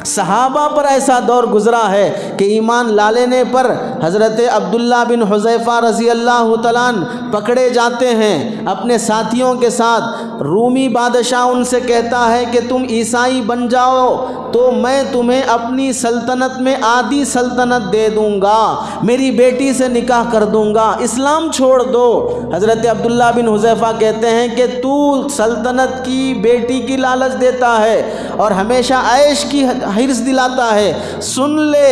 सहाबा पर ऐसा दौर गुज़रा है कि ईमान ला लेने पर हज़रत अब्दुल्ला बिन हुज़ैफ़ा रज़ी अल्लाह तआला अन्हु पकड़े जाते हैं अपने साथियों के साथ। रूमी बादशाह उनसे कहता है कि तुम ईसाई बन जाओ तो मैं तुम्हें अपनी सल्तनत में आधी सल्तनत दे दूँगा, मेरी बेटी से निकाह कर दूँगा, इस्लाम छोड़ दो। हज़रत अब्दुल्ला बिन हुज़ैफ़ा कहते हैं कि तू सल्तनत की बेटी की लालच देता है और हमेशा ऐश की हिर्स दिलाता है। सुन ले,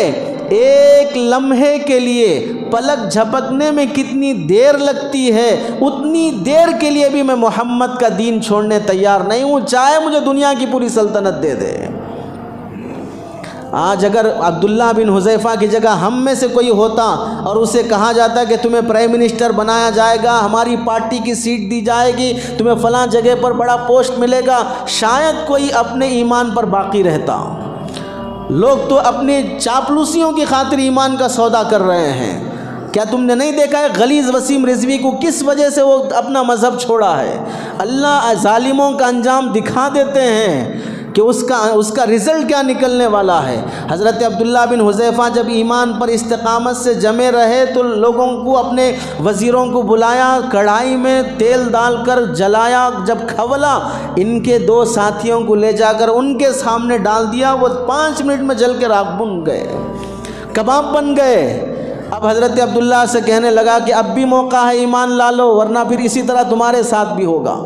एक लम्हे के लिए पलक झपकने में कितनी देर लगती है, उतनी देर के लिए भी मैं मोहम्मद का दीन छोड़ने तैयार नहीं हूँ, चाहे मुझे दुनिया की पूरी सल्तनत दे दे। आज अगर अब्दुल्ला बिन हुज़ैफ़ा की जगह हम में से कोई होता और उसे कहा जाता कि तुम्हें प्राइम मिनिस्टर बनाया जाएगा, हमारी पार्टी की सीट दी जाएगी, तुम्हें फ़लाँ जगह पर बड़ा पोस्ट मिलेगा, शायद कोई अपने ईमान पर बाकी रहता। लोग तो अपनी चापलूसियों की खातिर ईमान का सौदा कर रहे हैं। क्या तुमने नहीं देखा है गलीज़ वसीम रिज़वी को किस वजह से वो अपना मज़हब छोड़ा है? अल्लाह ज़ालिमों का अंजाम दिखा देते हैं कि उसका रिज़ल्ट क्या निकलने वाला है। हज़रत अब्दुल्ला बिन हुज़ैफ़ा जब ईमान पर इस्तिक़ामत से जमे रहे तो लोगों को, अपने वज़ीरों को बुलाया, कढ़ाई में तेल डालकर जलाया, जब खवला इनके 2 साथियों को ले जाकर उनके सामने डाल दिया। वो 5 मिनट में जल के राख बन गए, कबाब बन गए। अब हज़रत अब्दुल्ला से कहने लगा कि अब भी मौका है, ईमान ला लो वरना फिर इसी तरह तुम्हारे साथ भी होगा।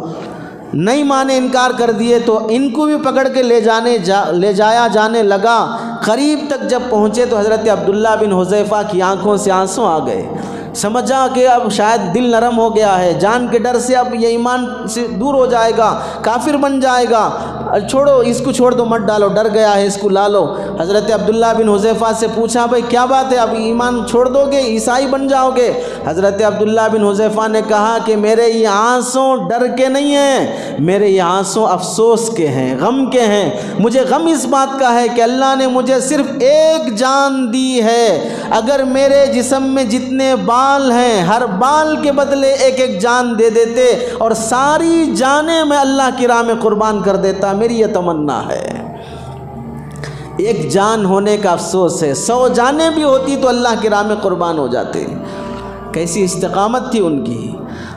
नहीं माने, इनकार कर दिए तो इनको भी पकड़ के ले जाया जाने लगा। करीब तक जब पहुँचे तो हज़रत अब्दुल्ला बिन हुज़ैफ़ा की आंखों से आंसू आ गए। समझा कि अब शायद दिल नरम हो गया है, जान के डर से अब ये ईमान से दूर हो जाएगा, काफिर बन जाएगा। छोड़ो, इसको छोड़ दो, मत डालो, डर गया है, इसको ला लो। हज़रत अब्दुल्ला बिन हुज़ैफ़ा से पूछा, भाई क्या बात है, अब ईमान छोड़ दोगे, ईसाई बन जाओगे? हज़रत अब्दुल्ला बिन हुज़ैफ़ा ने कहा कि मेरे ये आंसू डर के नहीं हैं, मेरे ये आंसू अफसोस के हैं, गम के हैं। मुझे गम इस बात का है कि अल्लाह ने मुझे सिर्फ़ एक जान दी है। अगर मेरे जिस्म में जितने बाल हैं, हर बाल के बदले एक एक जान दे देते और सारी जानें मैं अल्लाह की राह में कुर्बान कर देता। मेरी ये तमन्ना है। एक जान होने का अफसोस है, 100 जानें भी होती तो अल्लाह की राह में कुर्बान हो जाते। कैसी इस्तिकामत थी उनकी।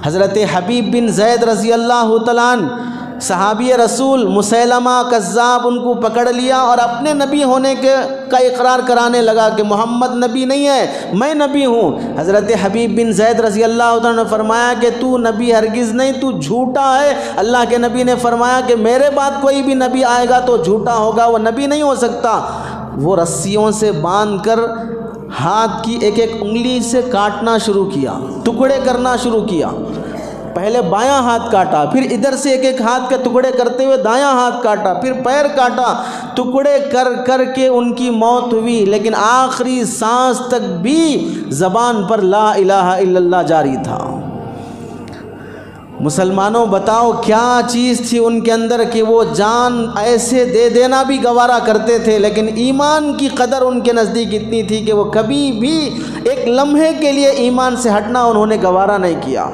हज़रत हबीब बिन ज़ैद रज़ी अल्लाह तआला अन्हु सहाबी रसूल मुसैलमा कज़्ज़ाब उनको पकड़ लिया और अपने नबी होने का इकरार कराने लगा कि मोहम्मद नबी नहीं है, मैं नबी हूँ। हज़रत हबीब बिन ज़ैद रज़ी अल्लाह तआला ने फरमाया कि तू नबी हरगिज़ नहीं, तू झूठा है। अल्लाह के नबी ने फरमाया कि मेरे बाद कोई भी नबी आएगा तो झूठा होगा, वो नबी नहीं हो सकता। वो रस्सियों से बांध कर हाथ की एक एक उंगली से काटना शुरू किया, टुकड़े करना शुरू किया। पहले बायां हाथ काटा, फिर इधर से एक एक हाथ के टुकड़े करते हुए दायां हाथ काटा, फिर पैर काटा, टुकड़े कर कर के उनकी मौत हुई। लेकिन आखिरी सांस तक भी ज़बान पर ला इलाहा इल्लल्लाह जारी था। मुसलमानों, बताओ क्या चीज़ थी उनके अंदर कि वो जान ऐसे दे देना भी गवारा करते थे। लेकिन ईमान की कदर उनके नज़दीक इतनी थी कि वो कभी भी एक लम्हे के लिए ईमान से हटना उन्होंने गवारा नहीं किया।